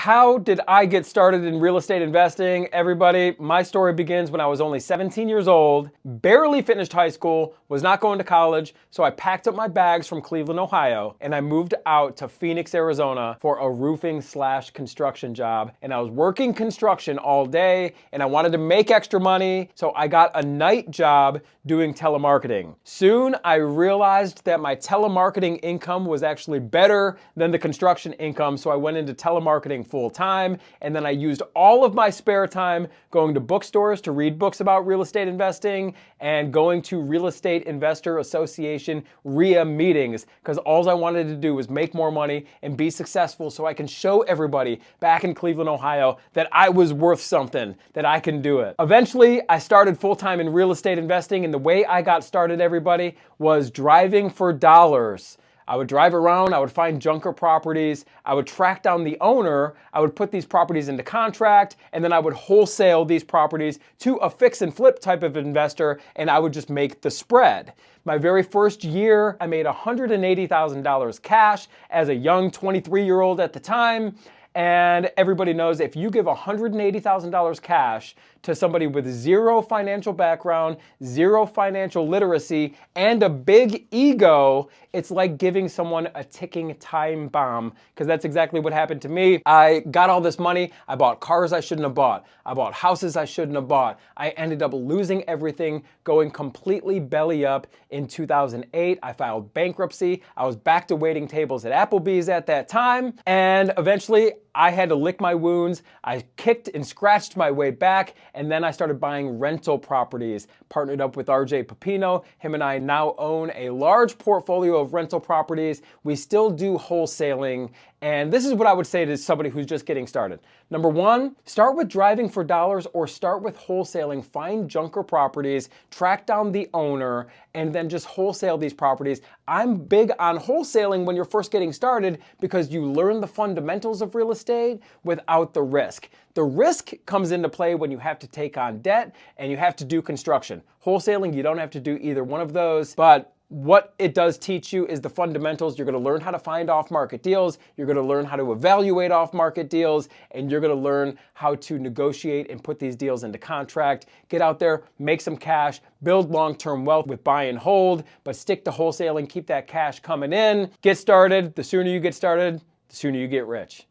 How did I get started in real estate investing? Everybody, my story begins when I was only 17 years old, barely finished high school, was not going to college, so I packed up my bags from Cleveland, Ohio, and I moved out to Phoenix, Arizona for a roofing/construction job. And I was working construction all day, and I wanted to make extra money, so I got a night job doing telemarketing. Soon, I realized that my telemarketing income was actually better than the construction income, so I went into telemarketing full time, and then I used all of my spare time going to bookstores to read books about real estate investing and going to Real Estate Investor Association RIA meetings, because all I wanted to do was make more money and be successful so I can show everybody back in Cleveland, Ohio that I was worth something, that I can do it. Eventually, I started full-time in real estate investing, and the way I got started, everybody, was driving for dollars. I would drive around, I would find junker properties, I would track down the owner, I would put these properties into contract, and then I would wholesale these properties to a fix and flip type of investor, and I would just make the spread. My very first year, I made $180,000 cash as a young 23-year-old at the time. And everybody knows if you give $180,000 cash to somebody with zero financial background, zero financial literacy, and a big ego, it's like giving someone a ticking time bomb, because that's exactly what happened to me. I got all this money, I bought cars I shouldn't have bought, I bought houses I shouldn't have bought, I ended up losing everything, going completely belly up in 2008. I filed bankruptcy, I was back to waiting tables at Applebee's at that time, and eventually I had to lick my wounds. I kicked and scratched my way back, and then I started buying rental properties. Partnered up with RJ Pepino. Him and I now own a large portfolio of rental properties. We still do wholesaling, and this is what I would say to somebody who's just getting started. Number one, start with driving for dollars or start with wholesaling. Find junker properties, track down the owner, and then just wholesale these properties. I'm big on wholesaling when you're first getting started because you learn the fundamentals of real estate without the risk. The risk comes into play when you have to take on debt and you have to do construction. Wholesaling, you don't have to do either one of those, but what it does teach you is the fundamentals. You're going to learn how to find off-market deals, you're going to learn how to evaluate off-market deals, and you're going to learn how to negotiate and put these deals into contract. Get out there, make some cash, build long-term wealth with buy and hold, but stick to wholesaling, keep that cash coming in. Get started. The sooner you get started, the sooner you get rich.